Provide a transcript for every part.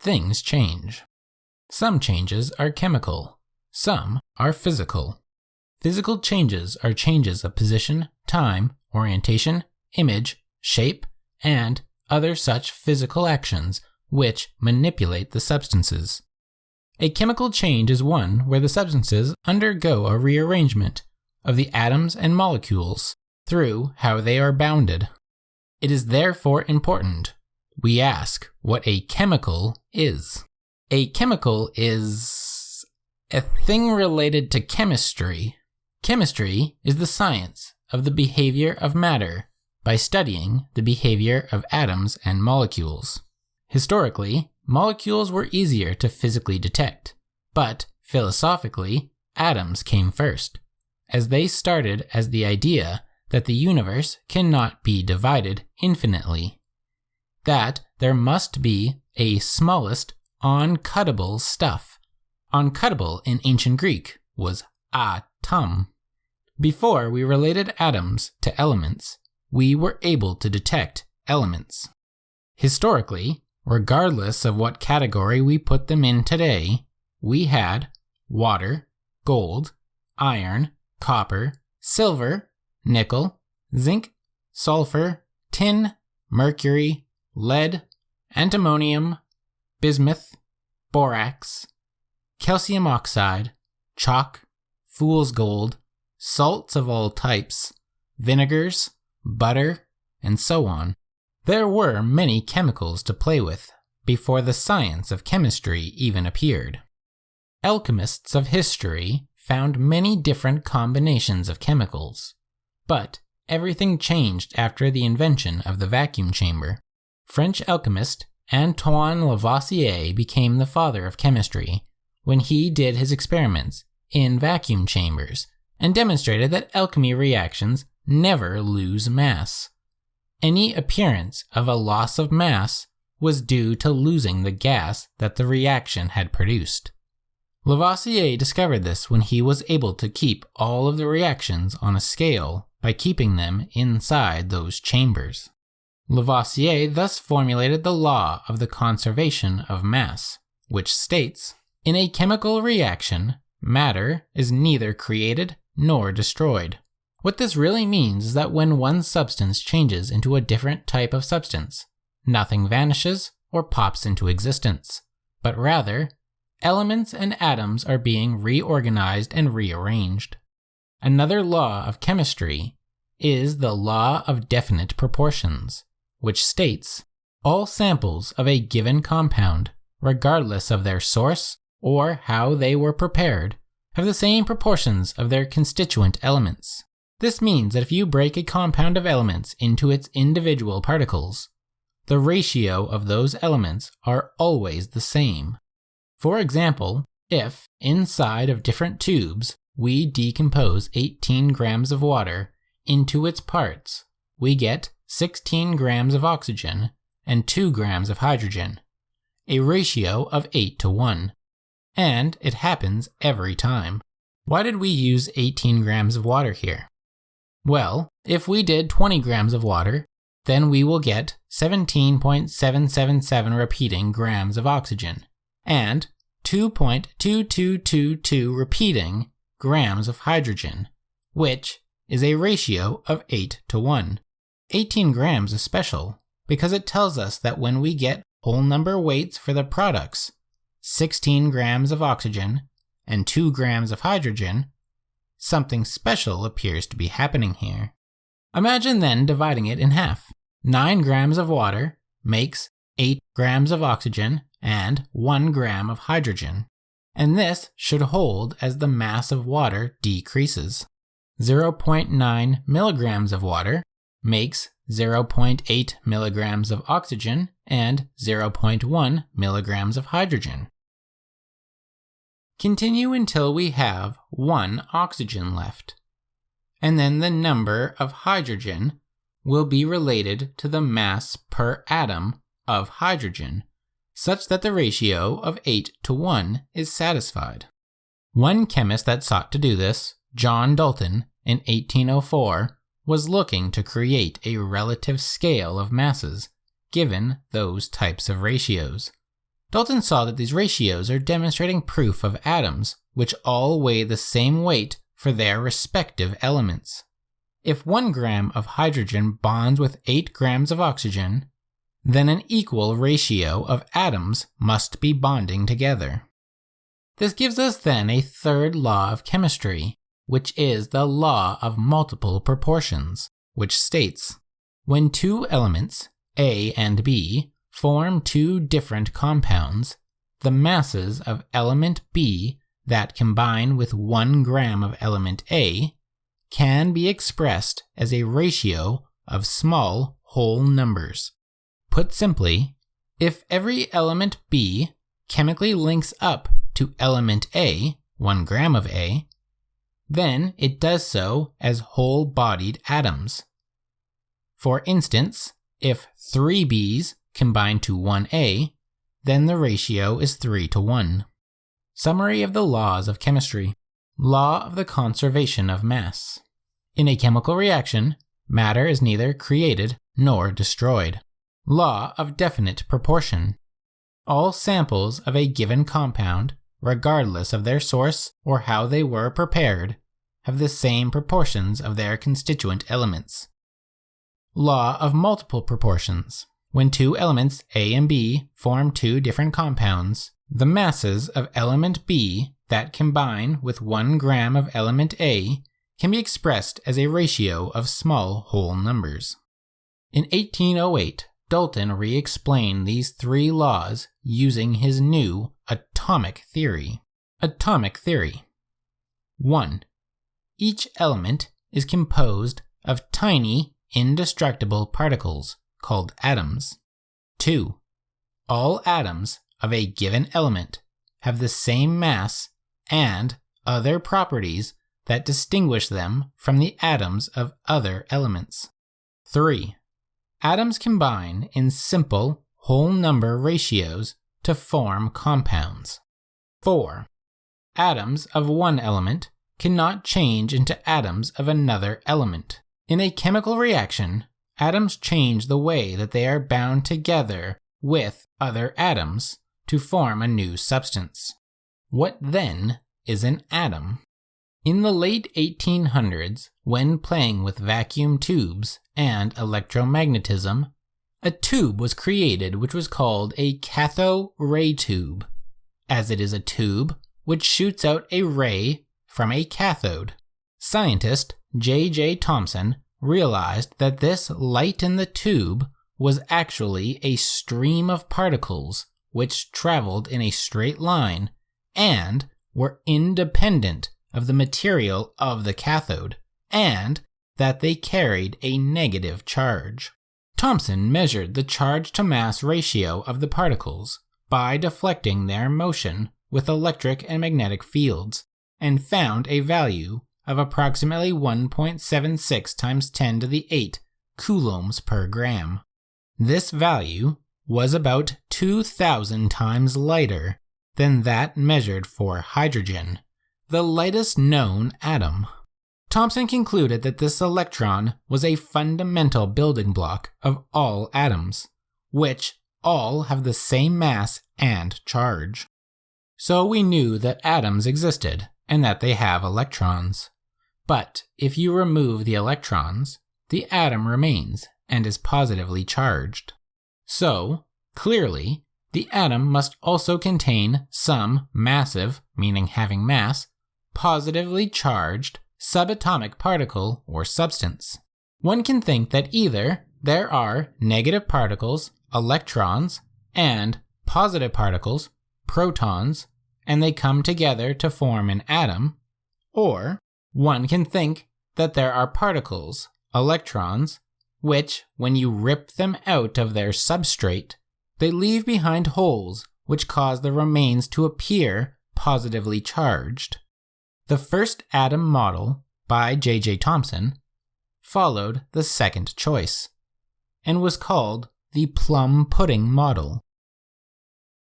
things change. Some changes are chemical, some are physical. Physical changes are changes of position, time, orientation, image, shape, and other such physical actions which manipulate the substances. A chemical change is one where the substances undergo a rearrangement of the atoms and molecules through how they are bounded. It is therefore important we ask what a chemical is. A chemical is a thing related to chemistry. Chemistry is the science of the behavior of matter by studying the behavior of atoms and molecules. Historically, molecules were easier to physically detect, but philosophically, atoms came first, as they started as the idea that the universe cannot be divided infinitely, that there must be a smallest uncuttable stuff. Uncuttable in ancient Greek was atom. Before we related atoms to elements, we were able to detect elements. Historically, regardless of what category we put them in today, we had water, gold, iron, copper, silver, nickel, zinc, sulfur, tin, mercury, lead, antimonium, bismuth, borax, calcium oxide, chalk, fool's gold, salts of all types, vinegars, butter, and so on. There were many chemicals to play with before the science of chemistry even appeared. Alchemists of history found many different combinations of chemicals, but everything changed after the invention of the vacuum chamber. French alchemist Antoine Lavoisier became the father of chemistry when he did his experiments in vacuum chambers and demonstrated that alchemy reactions never lose mass. Any appearance of a loss of mass was due to losing the gas that the reaction had produced. Lavoisier discovered this when he was able to keep all of the reactions on a scale by keeping them inside those chambers. Lavoisier thus formulated the law of the conservation of mass, which states, in a chemical reaction, matter is neither created nor destroyed. What this really means is that when one substance changes into a different type of substance, nothing vanishes or pops into existence, but rather, elements and atoms are being reorganized and rearranged. Another law of chemistry is the law of definite proportions, which states all samples of a given compound, regardless of their source or how they were prepared, have the same proportions of their constituent elements. This means that if you break a compound of elements into its individual particles, the ratio of those elements are always the same. For example, if, inside of different tubes, we decompose 18 grams of water into its parts, we get 16 grams of oxygen and 2 grams of hydrogen, a ratio of 8:1. And it happens every time. Why did we use 18 grams of water here? Well, if we did 20 grams of water, then we will get 17.777 repeating grams of oxygen and 2.2222 repeating grams of hydrogen, which is a ratio of 8:1. 18 grams is special because it tells us that when we get whole number weights for the products, 16 grams of oxygen and 2 grams of hydrogen, something special appears to be happening here. Imagine then dividing it in half. 9 grams of water makes 8 grams of oxygen and 1 gram of hydrogen, and this should hold as the mass of water decreases. 0.9 milligrams of water makes 0.8 milligrams of oxygen and 0.1 milligrams of hydrogen. Continue until we have 1 oxygen left, and then the number of hydrogen will be related to the mass per atom of hydrogen, such that the ratio of 8:1 is satisfied. One chemist that sought to do this, John Dalton, in 1804, was looking to create a relative scale of masses given those types of ratios. Dalton saw that these ratios are demonstrating proof of atoms, which all weigh the same weight for their respective elements. If 1 gram of hydrogen bonds with 8 grams of oxygen, then an equal ratio of atoms must be bonding together. This gives us then a third law of chemistry, which is the law of multiple proportions, which states, when 2 elements, A and B, form 2 different compounds, the masses of element B that combine with 1 gram of element A can be expressed as a ratio of small whole numbers. Put simply, if every element B chemically links up to element A, 1 gram of A, then it does so as whole-bodied atoms. For instance, if 3 B's combine to 1 A, then the ratio is 3:1. Summary of the laws of chemistry. Law of the conservation of mass. In a chemical reaction, matter is neither created nor destroyed. Law of definite proportion. All samples of a given compound, regardless of their source or how they were prepared, have the same proportions of their constituent elements. Law of multiple proportions. When 2 elements A and B form 2 different compounds, the masses of element B that combine with 1 gram of element A can be expressed as a ratio of small whole numbers. In 1808, Dalton re-explained these 3 laws using his new atomic theory. Atomic theory. 1. Each element is composed of tiny, indestructible particles called atoms. 2. All atoms of a given element have the same mass and other properties that distinguish them from the atoms of other elements. 3. Atoms combine in simple whole number ratios to form compounds. 4. Atoms of one element cannot change into atoms of another element. In a chemical reaction, atoms change the way that they are bound together with other atoms to form a new substance. What then is an atom? In the late 1800s, when playing with vacuum tubes and electromagnetism, a tube was created which was called a cathode ray tube, as it is a tube which shoots out a ray from a cathode. Scientist J.J. Thomson realized that this light in the tube was actually a stream of particles which traveled in a straight line and were independent of the material of the cathode, and that they carried a negative charge. Thomson measured the charge-to-mass ratio of the particles by deflecting their motion with electric and magnetic fields, and found a value of approximately 1.76 times 10 to the 8 coulombs per gram. This value was about 2,000 times lighter than that measured for hydrogen, the lightest known atom. Thomson concluded that this electron was a fundamental building block of all atoms, which all have the same mass and charge. So we knew that atoms existed and that they have electrons. But if you remove the electrons, the atom remains and is positively charged. So, clearly, the atom must also contain some massive, meaning having mass, positively charged subatomic particle or substance. One can think that either there are negative particles, electrons, and positive particles, protons, and they come together to form an atom, or one can think that there are particles, electrons, which, when you rip them out of their substrate, they leave behind holes which cause the remains to appear positively charged. The first atom model, by J.J. Thomson, followed the second choice, and was called the plum pudding model,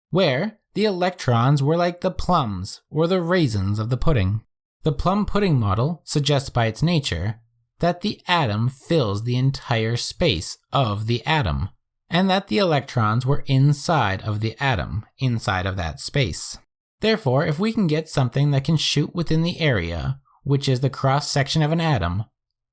where the electrons were like the plums or the raisins of the pudding. The plum pudding model suggests by its nature that the atom fills the entire space of the atom, and that the electrons were inside of the atom, inside of that space. Therefore, if we can get something that can shoot within the area, which is the cross-section of an atom,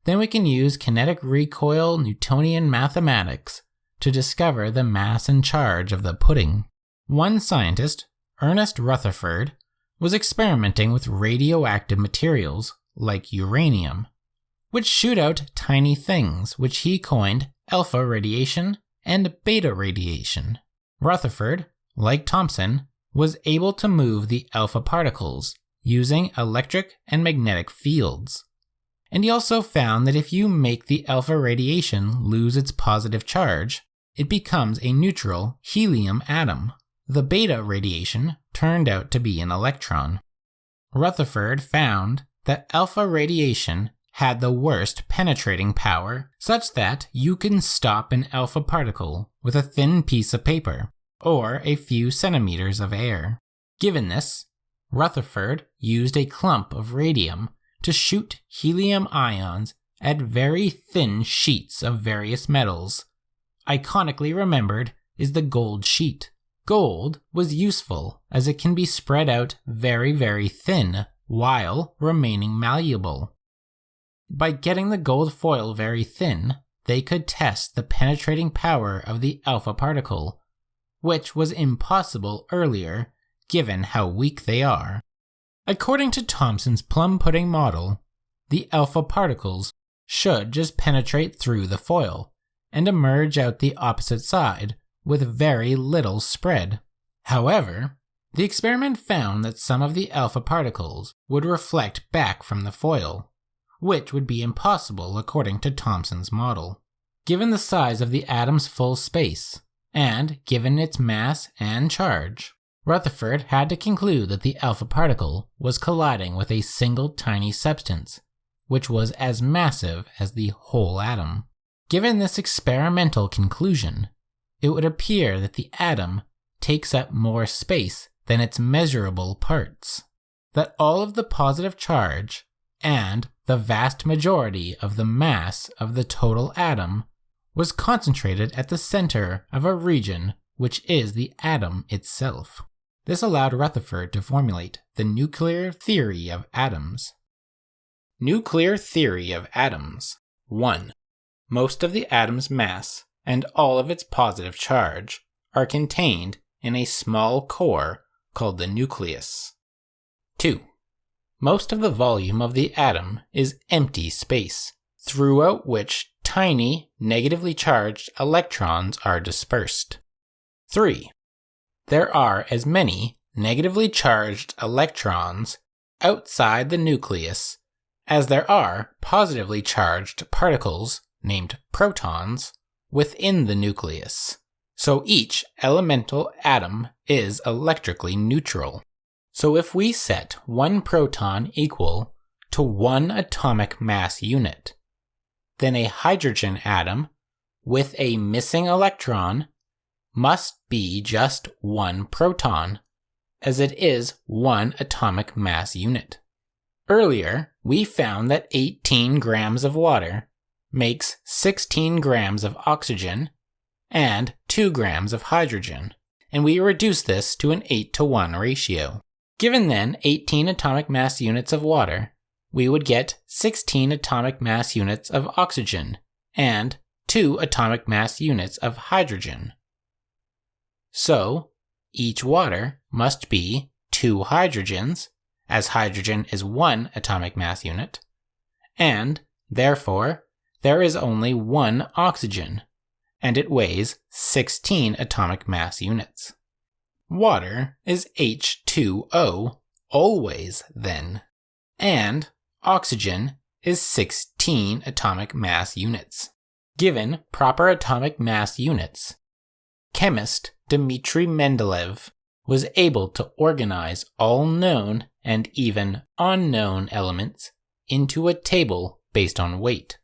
then we can use kinetic recoil Newtonian mathematics to discover the mass and charge of the pudding. One scientist, Ernest Rutherford, was experimenting with radioactive materials like uranium, which shoot out tiny things which he coined alpha radiation and beta radiation. Rutherford, like Thomson, was able to move the alpha particles using electric and magnetic fields. And he also found that if you make the alpha radiation lose its positive charge, it becomes a neutral helium atom. The beta radiation turned out to be an electron. Rutherford found that alpha radiation had the worst penetrating power, such that you can stop an alpha particle with a thin piece of paper or a few centimeters of air. Given this, Rutherford used a clump of radium to shoot helium ions at very thin sheets of various metals. Iconically remembered is the gold sheet. Gold was useful as it can be spread out very, very thin while remaining malleable. By getting the gold foil very thin, they could test the penetrating power of the alpha particle, which was impossible earlier given how weak they are. According to Thomson's plum pudding model, the alpha particles should just penetrate through the foil and emerge out the opposite side with very little spread. However, the experiment found that some of the alpha particles would reflect back from the foil, which would be impossible according to Thomson's model. Given the size of the atom's full space, and given its mass and charge, Rutherford had to conclude that the alpha particle was colliding with a single tiny substance, which was as massive as the whole atom. Given this experimental conclusion, it would appear that the atom takes up more space than its measurable parts, that all of the positive charge and the vast majority of the mass of the total atom was concentrated at the center of a region which is the atom itself. This allowed Rutherford to formulate the nuclear theory of atoms. Nuclear theory of atoms. 1. Most of the atom's mass and all of its positive charge are contained in a small core called the nucleus. 2. Most of the volume of the atom is empty space, throughout which tiny negatively charged electrons are dispersed. 3. There are as many negatively charged electrons outside the nucleus as there are positively charged particles, named protons, within the nucleus. So each elemental atom is electrically neutral. So if we set one proton equal to one atomic mass unit, then a hydrogen atom with a missing electron must be just one proton, as it is one atomic mass unit. Earlier, we found that 18 grams of water makes 16 grams of oxygen and 2 grams of hydrogen, and we reduced this to an 8-to-1 ratio. Given then 18 atomic mass units of water, we would get 16 atomic mass units of oxygen and 2 atomic mass units of hydrogen. So, each water must be 2 hydrogens, as hydrogen is 1 atomic mass unit, and, therefore, there is only 1 oxygen, and it weighs 16 atomic mass units. Water is H2O always then, and oxygen is 16 atomic mass units. Given proper atomic mass units, chemist Dmitry Mendeleev was able to organize all known and even unknown elements into a table based on weight.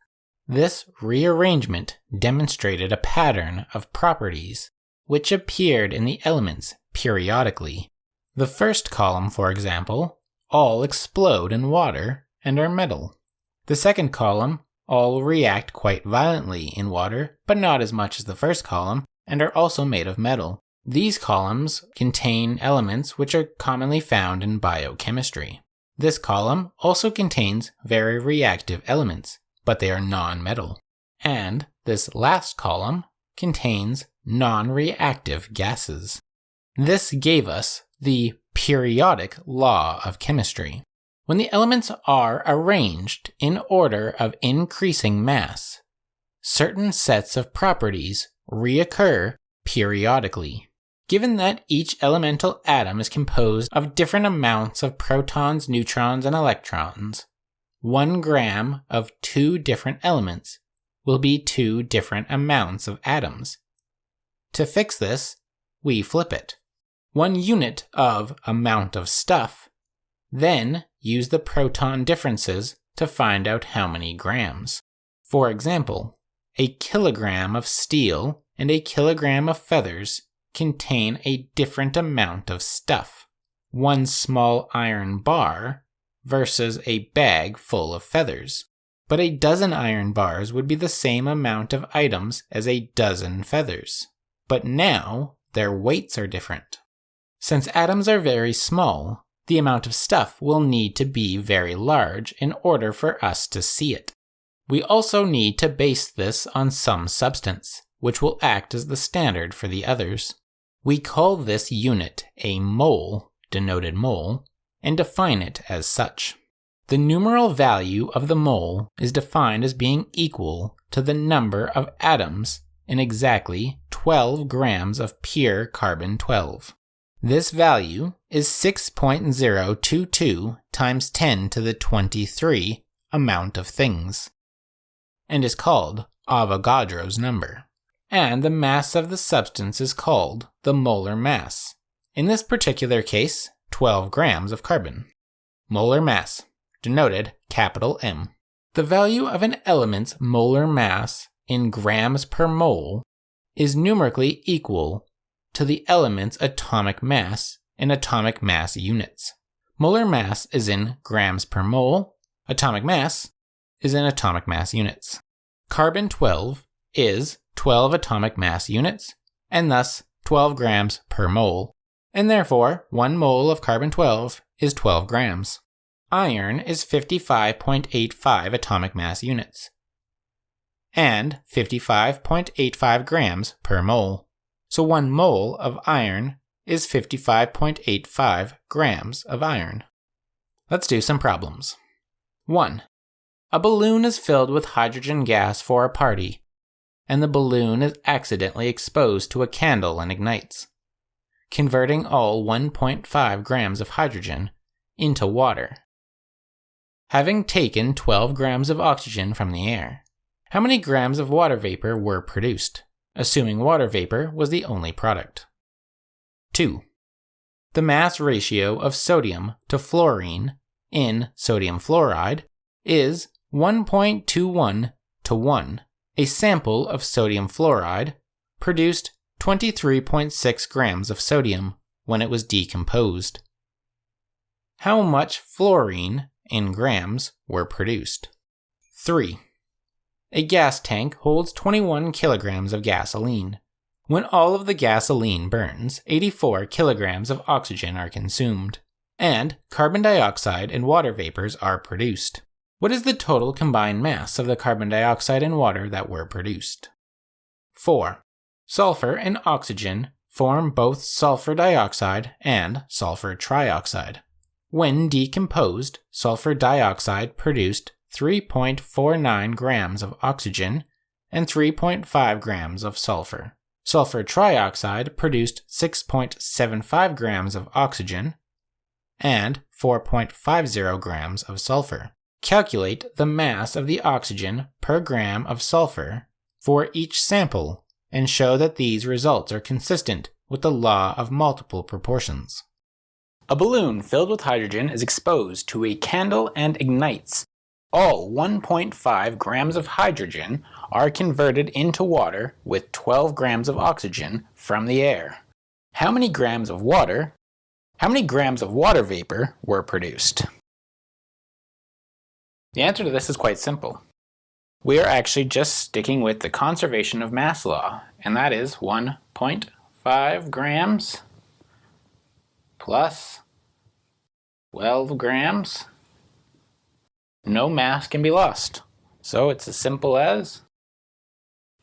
This rearrangement demonstrated a pattern of properties which appeared in the elements periodically. The first column, for example, all explode in water and are metal. The second column all react quite violently in water, but not as much as the first column, and are also made of metal. These columns contain elements which are commonly found in biochemistry. This column also contains very reactive elements, but they are non-metal. And this last column contains non-reactive gases. This gave us the periodic law of chemistry. When the elements are arranged in order of increasing mass, certain sets of properties reoccur periodically. Given that each elemental atom is composed of different amounts of protons, neutrons, and electrons, 1 gram of 2 different elements will be 2 different amounts of atoms. To fix this, we flip it. 1 unit of amount of stuff, then use the proton differences to find out how many grams. For example, a kilogram of steel and a kilogram of feathers contain a different amount of stuff. 1 small iron bar versus a bag full of feathers. But a dozen iron bars would be the same amount of items as a dozen feathers. But now, their weights are different. Since atoms are very small, the amount of stuff will need to be very large in order for us to see it. We also need to base this on some substance, which will act as the standard for the others. We call this unit a mole, denoted mole, and define it as such. The numeral value of the mole is defined as being equal to the number of atoms in exactly 12 grams of pure carbon-12. This value is 6.022 times 10 to the 23 amount of things, and is called Avogadro's number. And the mass of the substance is called the molar mass. In this particular case, 12 grams of carbon. Molar mass, denoted capital M. The value of an element's molar mass in grams per mole is numerically equal to the element's atomic mass in atomic mass units. Molar mass is in grams per mole, atomic mass is in atomic mass units. Carbon-12 is 12 atomic mass units, and thus 12 grams per mole, and therefore 1 mole of carbon-12 is 12 grams. Iron is 55.85 atomic mass units, and 55.85 grams per mole. So 1 mole of iron is 55.85 grams of iron. Let's do some problems. 1. A balloon is filled with hydrogen gas for a party, and the balloon is accidentally exposed to a candle and ignites, converting all 1.5 grams of hydrogen into water. Having taken 12 grams of oxygen from the air, how many grams of water vapor were produced, assuming water vapor was the only product? 2. The mass ratio of sodium to fluorine in sodium fluoride is 1.21 to 1. A sample of sodium fluoride produced 23.6 grams of sodium when it was decomposed. How much fluorine in grams were produced? 3. A gas tank holds 21 kilograms of gasoline. When all of the gasoline burns, 84 kilograms of oxygen are consumed, and carbon dioxide and water vapors are produced. What is the total combined mass of the carbon dioxide and water that were produced? 4. Sulfur and oxygen form both sulfur dioxide and sulfur trioxide. When decomposed, sulfur dioxide produced 3.49 grams of oxygen and 3.5 grams of sulfur. Sulfur trioxide produced 6.75 grams of oxygen and 4.50 grams of sulfur. Calculate the mass of the oxygen per gram of sulfur for each sample and show that these results are consistent with the law of multiple proportions. A balloon filled with hydrogen is exposed to a candle and ignites. All 1.5 grams of hydrogen are converted into water with 12 grams of oxygen from the air. How many grams of water vapor were produced? The answer to this is quite simple. we are actually just sticking with the conservation of mass law, and that is 1.5 grams plus 12 grams. No mass can be lost. So it's as simple as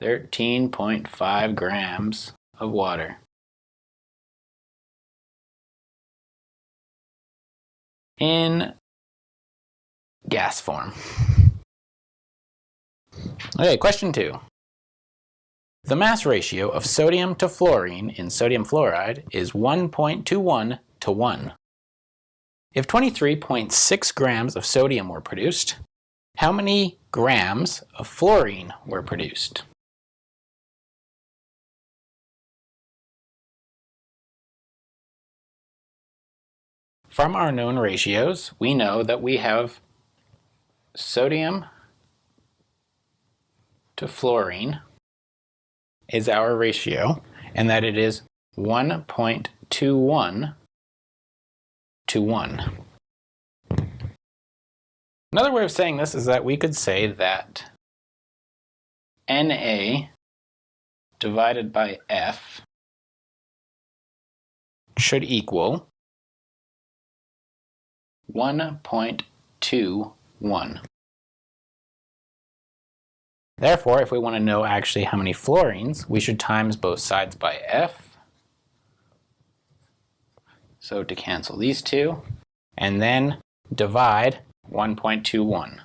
13.5 grams of water. In gas form. Okay, question 2. The mass ratio of sodium to fluorine in sodium fluoride is 1.21 to 1. If 23.6 grams of sodium were produced, how many grams of fluorine were produced? From our known ratios, we know that we have sodium to fluorine is our ratio, and that it is 1.21 to 1. Another way of saying this is that we could say that Na divided by F should equal 1.21. Therefore, if we want to know actually how many fluorines, we should times both sides by F. So to cancel these two, and then divide 1.21.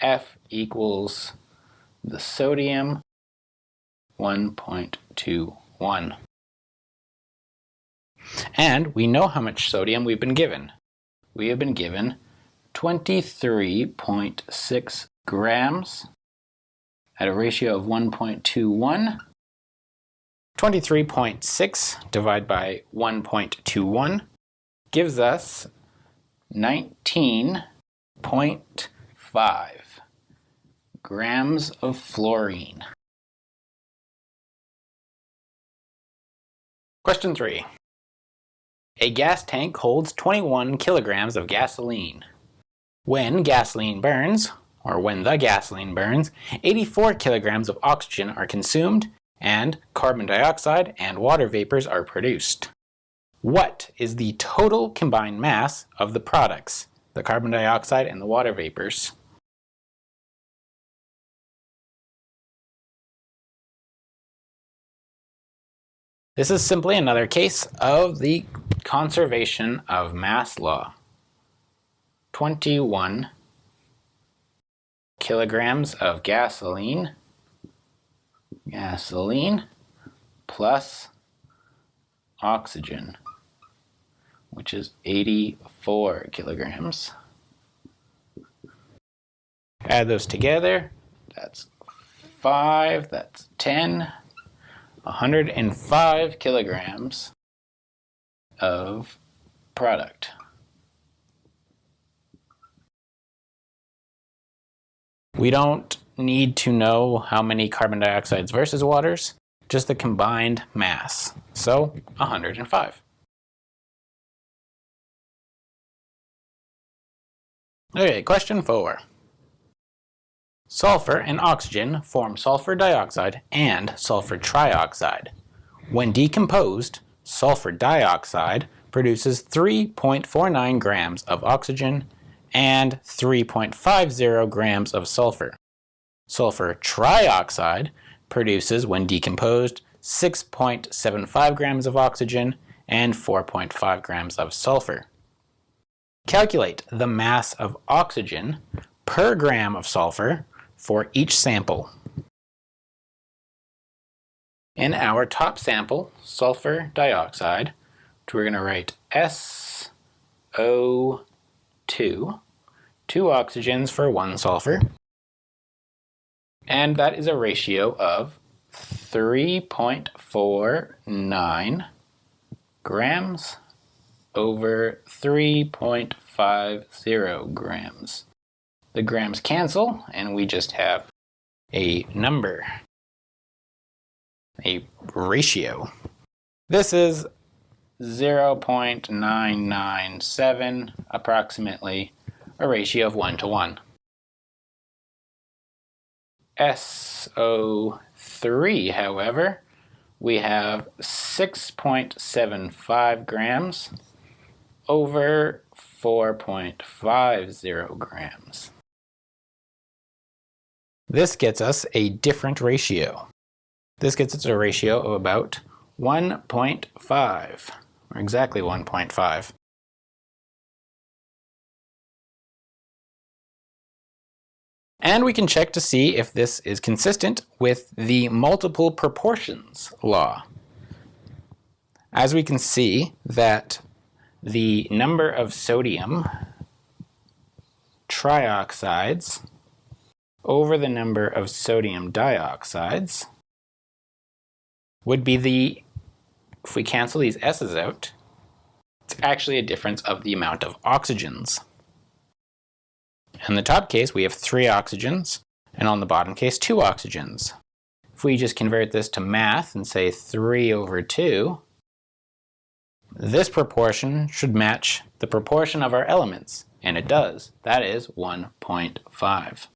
F equals the sodium 1.21. And we know how much sodium we've been given. We have been given 23.6 grams at a ratio of 1.21. 23.6 divided by 1.21 gives us 19.5 grams of fluorine. Question 3. A gas tank holds 21 kilograms of gasoline. When the gasoline burns, 84 kilograms of oxygen are consumed, and carbon dioxide and water vapors are produced. What is the total combined mass of the products, the carbon dioxide and the water vapors? This is simply another case of the conservation of mass law. 21 kilograms of gasoline plus oxygen, which is 84 kilograms. Add those together, that's 5, that's 10, 105 kilograms of product. We don't need to know how many carbon dioxides versus waters, just the combined mass. So 105. Okay, question 4. Sulfur and oxygen form sulfur dioxide and sulfur trioxide. When decomposed, sulfur dioxide produces 3.49 grams of oxygen and 3.50 grams of sulfur. Sulfur trioxide produces, when decomposed, 6.75 grams of oxygen and 4.5 grams of sulfur. Calculate the mass of oxygen per gram of sulfur for each sample. In our top sample, sulfur dioxide, we're going to write SO2, 2 oxygens for 1 sulfur, and that is a ratio of 3.49 grams over 3.50 grams. The grams cancel, and we just have a number, a ratio. This is 0.997, approximately a ratio of 1 to 1. SO3, however, we have 6.75 grams over 4.50 grams. This gets us a different ratio. This gets us a ratio of about 1.5, or exactly 1.5. And we can check to see if this is consistent with the multiple proportions law. As we can see that the number of sodium trioxides over the number of sodium dioxides would be if we cancel these S's out, it's actually a difference of the amount of oxygens. In the top case, we have 3 oxygens, and on the bottom case, 2 oxygens. If we just convert this to math and say 3 over 2, this proportion should match the proportion of our elements, and it does. That is 1.5.